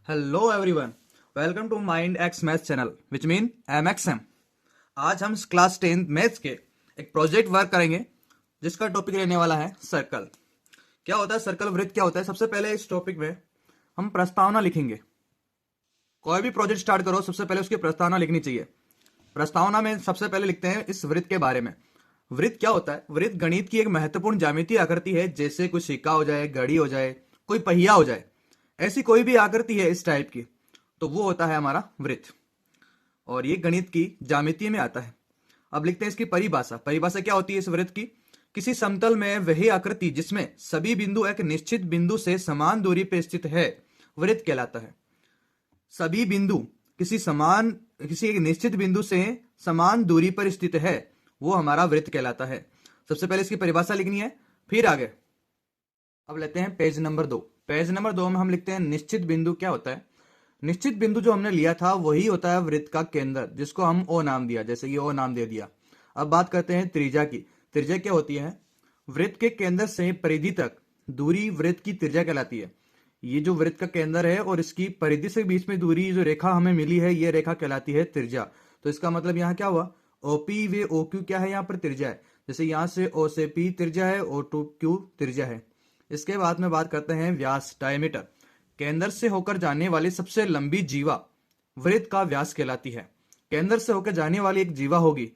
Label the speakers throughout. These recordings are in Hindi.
Speaker 1: Hello everyone, welcome to mind x maths channel which mean MXM। आज हम क्लास 10 मैथ्स के एक प्रोजेक्ट वर्क करेंगे जिसका टॉपिक रहने वाला है सर्कल। क्या होता है सर्कल, वृत्त क्या होता है। सबसे पहले इस टॉपिक में हम प्रस्तावना लिखेंगे। कोई भी प्रोजेक्ट स्टार्ट करो सबसे पहले उसकी प्रस्तावना लिखनी चाहिए। प्रस्तावना में सबसे पहले लिखते हैं इस वृत्त के बारे में। वृत्त क्या होता है? वृत्त गणित की एक महत्वपूर्ण ज्यामितीय आकृति है, जैसे कोई सिक्का हो जाए, घड़ी हो जाए, कोई पहिया हो जाए। ऐसी कोई भी आकृति है इस टाइप की तो वो होता है हमारा वृत्त, और ये गणित की ज्यामिति में आता है। अब लिखते हैं इसकी परिभाषा। परिभाषा क्या होती है इस वृत्त की? किसी समतल में वही आकृति जिसमें सभी बिंदु एक निश्चित बिंदु से समान दूरी पर स्थित है वृत्त कहलाता है। सभी बिंदु किसी एक निश्चित बिंदु से समान दूरी पर स्थित है वो हमारा वृत्त कहलाता है। सबसे पहले इसकी परिभाषा लिखनी है, फिर आगे। अब लेते हैं पेज नंबर 2। पेज नंबर 2 में हम लिखते हैं निश्चित बिंदु क्या होता है। निश्चित बिंदु जो हमने लिया था वही होता है वृत्त का केंद्र, जिसको हम ओ नाम दिया, जैसे कि ओ नाम दे दिया। अब बात करते हैं त्रिज्या की। त्रिज्या क्या होती है? वृत्त के केंद्र से परिधि तक दूरी वृत्त की त्रिज्या कहलाती है। ये जो वृत्त का केंद्र है और इसकी परिधि से बीच में दूरी जो रेखा हमें मिली है, ये रेखा कहलाती है त्रिज्या। तो इसका मतलब यहाँ क्या हुआ? ओपी वे ओ क्यू क्या है? यहाँ पर त्रिज्या है। जैसे यहाँ से ओ से पी त्रिज्या है, ओ टू क्यू त्रिज्या है। इसके बाद में बात करते हैं व्यास, डायमीटर। केंद्र से होकर जाने वाली सबसे लंबी जीवा वृत्त का व्यास कहलाती है। केंद्र से होकर जाने वाली एक जीवा होगी,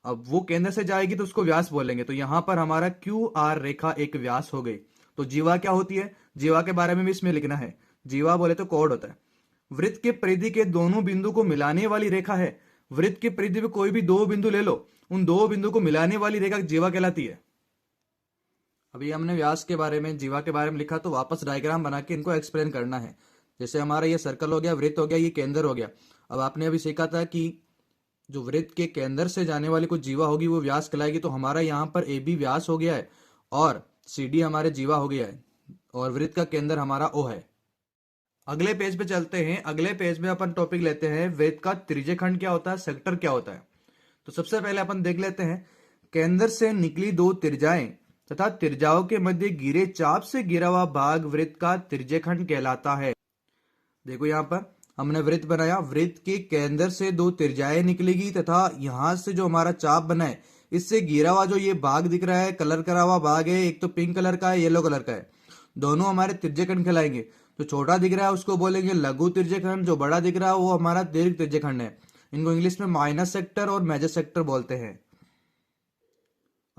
Speaker 1: अब वो केंद्र से जाएगी तो उसको व्यास बोलेंगे। तो यहां पर हमारा क्यू आर रेखा एक व्यास हो गई। तो जीवा क्या होती है? जीवा के बारे में भी इसमें लिखना है। जीवा बोले तो कोण होता है। वृत्त के परिधि के दोनों बिंदु को मिलाने वाली रेखा है। वृत्त की परिधि में कोई भी दो बिंदु ले लो, उन दो बिंदु को मिलाने वाली रेखा जीवा कहलाती है। अभी हमने व्यास के बारे में, जीवा के बारे में लिखा, तो वापस डायग्राम बना के इनको एक्सप्लेन करना है। जैसे हमारा ये सर्कल हो गया, वृत्त हो गया, ये केंद्र हो गया। अब आपने अभी सीखा था कि जो वृत्त के केंद्र से जाने वाली कुछ जीवा होगी वो व्यास कहलाएगी। तो हमारा यहाँ पर ए बी व्यास हो गया है और सी डी हमारे जीवा हो गया है, और वृत्त का केंद्र हमारा ओ है। अगले पेज पे चलते हैं। अगले पेज में अपन टॉपिक लेते हैं वृत्त का त्रिज्यखंड क्या होता है, सेक्टर क्या होता है। तो सबसे पहले अपन देख लेते हैं केंद्र से निकली दो त्रिज्याएं तथा त्रिज्याओं के मध्य गिरे चाप से गिरा हुआ भाग वृत्त का त्रिज्यखंड कहलाता है। देखो यहाँ पर हमने वृत्त बनाया, वृत्त के केंद्र से दो त्रिज्याएं निकलेगी तथा यहाँ से जो हमारा चाप बना है इससे गिरा हुआ जो ये भाग दिख रहा है, कलर करा हुआ भाग है, एक तो पिंक कलर का है, येलो कलर का है, दोनों हमारे त्रिज्यखंड कहलाएंगे। जो छोटा दिख रहा है उसको बोलेंगे लघु त्रिज्यखंड, जो बड़ा दिख रहा है वो हमारा दीर्घ त्रिज्यखंड है। इनको इंग्लिश में माइनस सेक्टर और मेजर सेक्टर बोलते हैं।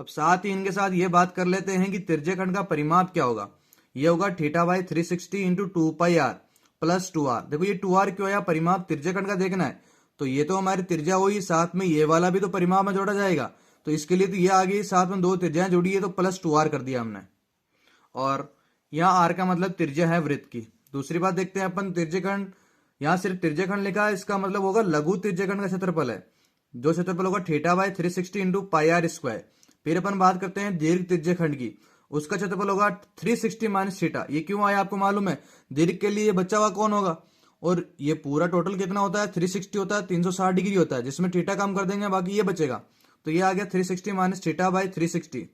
Speaker 1: अब साथ ही इनके साथ ये बात कर लेते हैं कि त्रिज्यखंड का परिमाप क्या होगा। ये होगा theta by 360 into 2πr plus 2r। देखो ये 2r क्यों आया? परिमाप त्रिज्यखंड का देखना है। तो ये तो हमारी त्रिज्या हुई, साथ में ये वाला भी तो परिमाप में जोड़ा जाएगा। तो इसके लिए तो ये आ गई, साथ में दो त्रिज्याएं जुड़ी है तो प्लस 2r कर दिया हमने। और यहाँ r का मतलब त्रिज्या है वृत्त की। दूसरी बात देखते हैं अपन त्रिज्यखंड। यहाँ सिर्फ त्रिज्यखंड लिखा है, इसका मतलब होगा लघु त्रिज्यखंड का क्षेत्रफल है। जो क्षेत्रफल होगा theta by 360 into πr square. फिर अपन बात करते हैं दीर्घ त्रिज्यखंड की। उसका क्षेत्रफल होगा 360 माइनस थीटा। ये क्यों आया आपको मालूम है? दीर्घ के लिए ये बचा हुआ कौन होगा? और ये पूरा टोटल कितना होता है? 360 होता है, 360 डिग्री होता है, जिसमें थीटा कम कर देंगे बाकी ये बचेगा। तो ये आ गया 360 माइनस थीटा बाई 360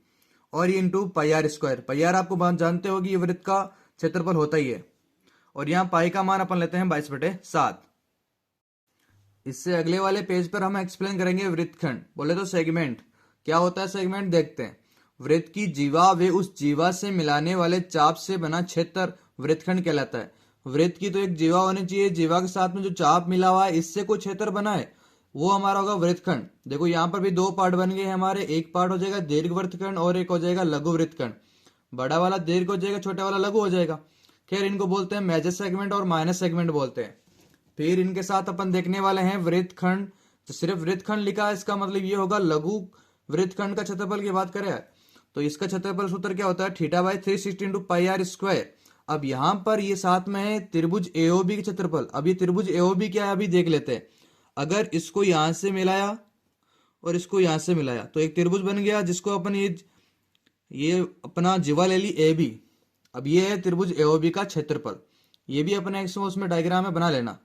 Speaker 1: और ये इंटू πr स्क्वायर। πr आपको जानते हो कि ये वृत्त का क्षेत्रफल होता ही है। और यहाँ पाई का मान अपन लेते हैं 22/7। इससे अगले वाले पेज पर हम एक्सप्लेन करेंगे वृत्तखंड। बोले तो सेगमेंट क्या होता है। सेगमेंट देखते हैं। वृत्त की जीवा वे उस जीवा से मिलाने वाले चाप से बना क्षेत्र वृत्तखंड कहलाता है। वृत्त की तो एक जीवा होनी चाहिए, जीवा के साथ में जो चाप मिला हुआ है इससे कोई क्षेत्र बना है वो हमारा होगा वृत्तखंड। देखो यहाँ पर भी दो पार्ट बन गए हमारे। एक पार्ट हो जाएगा दीर्घ वृत्तखंड और एक हो जाएगा लघु वृत्तखंड। बड़ा वाला दीर्घ हो जाएगा, छोटा वाला लघु हो जाएगा। खैर इनको बोलते हैं मेजर सेगमेंट और माइनस सेगमेंट बोलते हैं। फिर इनके साथ अपन देखने वाले हैं वृत्तखंड। तो सिर्फ वृत्तखंड लिखा है, इसका मतलब ये होगा लघु वृत्तखंड का क्षेत्रफल की बात करें तो इसका क्षेत्रफल सूत्र क्या होता है? Theta by 360 into πr square. अब यहाँ पर ये साथ में है त्रिभुज एओबी के क्षेत्रफल। अब ये त्रिभुज एओबी क्या है अभी देख लेते हैं। अगर इसको यहां से मिलाया और इसको यहां से मिलाया तो एक त्रिभुज बन गया, जिसको अपन ये अपना जीवा ले ली ए बी। अब ये है त्रिभुज एओबी का क्षेत्रफल। ये भी अपने उसमें डायग्राम में बना लेना।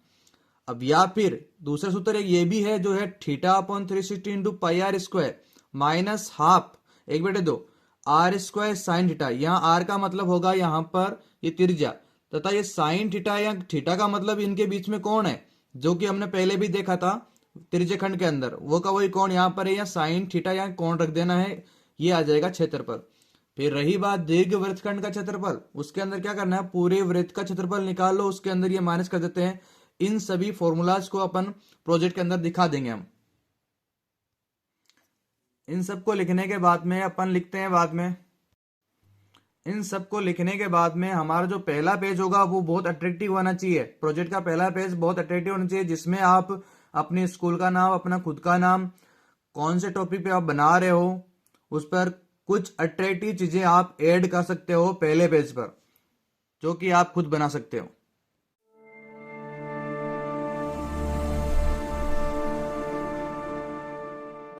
Speaker 1: अब या फिर दूसरा सूत्र एक ये भी है जो है theta upon 360 into πr square minus half 1/2 r square sine theta. यहाँ आर का मतलब होगा यहाँ पर ये त्रिज्या, तथा ये साइन थीटा या थीटा का मतलब इनके बीच में कोण है, जो कि हमने पहले भी देखा था त्रिज्यखंड के अंदर, वो का वही कोण यहाँ पर है, या साइन थीटा या कोण रख देना है, ये आ जाएगा क्षेत्रफल। फिर रही बात दीर्घ वृत्तखंड का क्षेत्रफल, उसके अंदर क्या करना है, पूरे वृत्त का क्षेत्रफल निकाल लो, उसके अंदर ये माइनस कर देते हैं। इन सभी फॉर्मूलाज को अपन प्रोजेक्ट के अंदर दिखा देंगे हम। इन सबको लिखने के बाद में अपन लिखते हैं बाद में, इन सबको लिखने के बाद में हमारा जो पहला पेज होगा वो बहुत अट्रैक्टिव होना चाहिए। प्रोजेक्ट का पहला पेज बहुत अट्रैक्टिव होना चाहिए, जिसमें आप अपने स्कूल का नाम, अपना खुद का नाम, कौन से टॉपिक पे आप बना रहे हो, उस पर कुछ अट्रैक्टिव चीजें आप ऐड कर सकते हो पहले पेज पर, जो कि आप खुद बना सकते हो।